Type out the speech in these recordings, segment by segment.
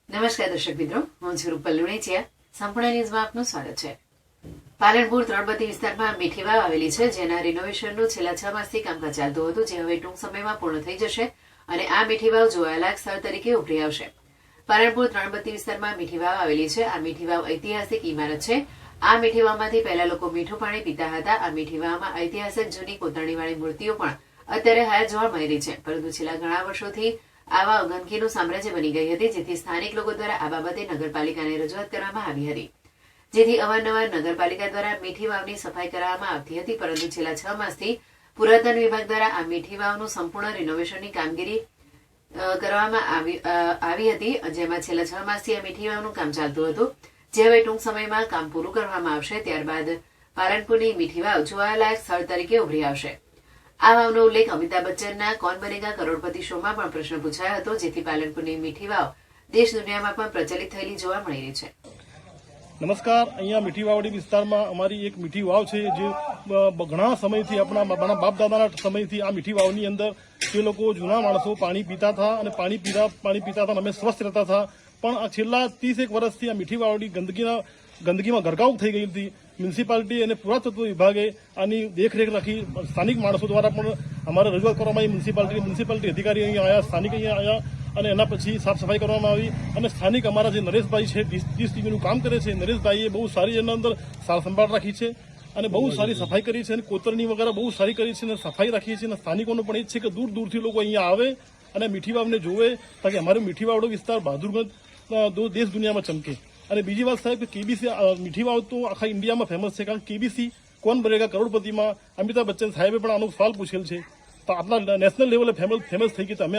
નમસ્કાર દર્શક મિત્રો, હું છું રૂપલ લુણીચિયા. સંપૂર્ણ ન્યૂઝમાં આપનું સ્વાગત છે. પાલનપુર ત્રણબત્તી વિસ્તારમાં મીઠી વાવ આવેલી છે, જેના રિનોવેશનનું છેલ્લા 6 માસથી કામકાજ ચાલતું હતું, જે હવે ટૂંક સમયમાં પૂર્ણ થઈ જશે અને આ મીઠી વાવ જોવાલાયક સ્થળ તરીકે ઉભરી આવશે. પાલનપુર ત્રણબત્તી વિસ્તારમાં મીઠી વાવ આવેલી છે. આ મીઠી વાવ ઐતિહાસિક ઇમારત છે. આ મીઠી વાવમાંથી પહેલા લોકો મીઠું પાણી પીતા હતા. આ મીઠી વાવમાં ઐતિહાસિક જૂની કોતરણીવાળી મૂર્તિઓ પણ અત્યારે હાલ જોવા મળી રહી છે, પરંતુ છેલ્લા ઘણા વર્ષોથી આ વાવ ગંદકીનું સામ્રાજ્ય બની ગઈ હતી, જેથી સ્થાનિક લોકો દ્વારા આ બાબતે નગરપાલિકાને રજૂઆત કરવામાં આવી હતી, જેથી અવારનવાર નગરપાલિકા દ્વારા મીઠી વાવની સફાઈ કરવામાં આવતી હતી. પરંતુ છેલ્લા 6 માસથી પુરાતન વિભાગ દ્વારા આ મીઠી વાવનું સંપૂર્ણ રિનોવેશનની કામગીરી કરવામાં આવી હતી, જેમાં છેલ્લા 6 માસથી આ મીઠી વાવનું કામ ચાલતું હતું, જે હવે ટૂંક સમયમાં કામ પૂરું કરવામાં આવશે. ત્યારબાદ પાલનપુરની મીઠી વાવ જોવાલાયક સ્થળ તરીકે ઉભરી આવશે. આ વાવનો ઉલ્લેખ અમિતાભ બચ્ચનના કોન બનેગા કરોડપતિ શોમાં પણ પ્રશ્ન પૂછાયો હતો, જેથી પાલનપુરની મીઠી વાવ દેશ દુનિયામાં પણ પ્રચલિત થયેલી જોવા મળી રહી છે. નમસ્કાર. અહીંયા મીઠી વાવડી વિસ્તારમાં અમારી એક મીઠી વાવ છે, જે ઘણા સમયથી આપણા બાપ દાદાના સમયથી આ મીઠી વાવની અંદર જે લોકો જૂના માણસો પાણી પીતા હતા અને પાણી પીતા હતા, અમે સ્વસ્થ રહેતા હતા. પણ આ છેલ્લા 30 વર્ષથી આ મીઠી વાવડી ગંદકીમાં ગરકાવ થઈ ગઈ હતી. મ્યુનિસિપાલિટી અને પુરાતત્વ વિભાગે આની દેખરેખ રાખી. સ્થાનિક માણસો દ્વારા પણ અમારે રજૂઆત કરવામાં આવી. મ્યુનિસિપાલિટી અધિકારી અહીંયા આવ્યા, સ્થાનિક અહીંયા આવ્યા અને એના પછી સાફ સફાઈ કરવામાં આવી. અને સ્થાનિક અમારા જે નરેશભાઈ છે, ડીશ ટીવીનું કામ કરે છે, નરેશભાઈએ બહુ સારી એના અંદર સાર સંભાળ રાખી છે અને બહુ સારી સફાઈ કરી છે અને કોતરણી વગેરે બહુ સારી કરી છે અને સફાઈ રાખી છે. અને સ્થાનિકોનું પણ એ જ છે કે દૂર દૂરથી લોકો અહીંયા આવે અને મીઠી વાવને જોવે, તાકી અમારો મીઠી વાવડો વિસ્તાર બહાદુરગંજ દેશ દુનિયામાં ચમકે. અને બીજી વાત સાહેબ, કે કેબીસી મીઠી વાવ તો આખા ઇન્ડિયામાં ફેમસ છે, કારણ કે કેબીસી કોન બનેગા કરોડપતિમાં અમિતાભ બચ્ચન સાહેબે પણ આનો સવાલ પૂછેલ છે, તો આપણા નેશનલ લેવલે ફેમસ થઈ ગઈ. તો અમે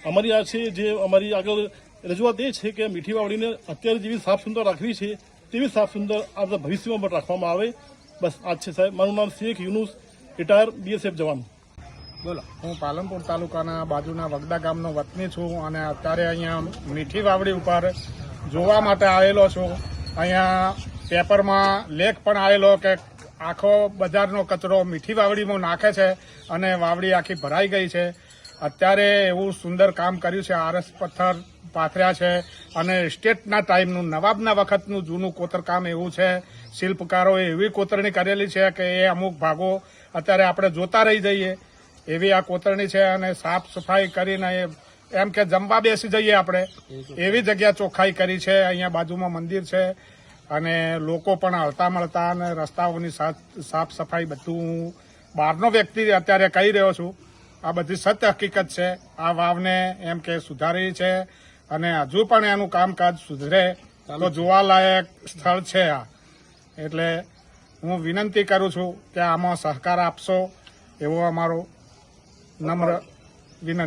અમારી આ છે જે અમારી આગળ રજૂઆત એ છે કે મીઠી વાવડીને અત્યારે જેવી સાફ સુંદર રાખવી છે, તેવી સાફ સુંદર આપણા ભવિષ્યમાં પણ રાખવામાં આવે. બસ આ જ છે સાહેબ. મારું નામ શેખ યુનુસ, રિટાયર BSF જવાન. બોલો. હું પાલનપુર તાલુકાના બાજુના વગદા ગામનો વતની છું અને અત્યારે અહીંયા મીઠી વાવડી ઉપર જોવા માટે આવેલો છું. અહીંયા પેપરમાં લેખ પણ આવેલો કે આખો બજારનો કચરો મીઠી વાવડીમાં નાખે છે અને વાવડી આખી ભરાઈ ગઈ છે. અત્યારે એવું સુંદર કામ કર્યું છે, આરસ પથ્થર પાથર્યા છે અને સ્ટેટના ટાઈમનું નવાબના વખતનું જૂનું કોતરકામ એવું છે. શિલ્પકારોએ એવી કોતરણી કરેલી છે કે એ અમુક ભાગો અત્યારે આપણે જોતા રહી જઈએ એવી આ કોતરણી છે. અને સાફ સફાઈ કરીને એમ કે જમવા બેસી જઈએ આપણે એવી જગ્યા ચોખ્ખાઈ કરી છે. અહીંયા બાજુમાં મંદિર છે અને લોકો પણ હળતા મળતા અને રસ્તાઓની સાફ સફાઈ બધું બહારનો વ્યક્તિ અત્યારે કહી રહ્યો છું. આ બધી સત્ય હકીકત છે. આ વાવને એમ કે સુધારી છે અને હજુ પણ એનું કામકાજ સુધરે તો જોવાલાયક સ્થળ છે આ. એટલે હું વિનંતી કરું છું કે આમાં સહકાર આપશો એવો અમારો નમ્ર વિનંતી.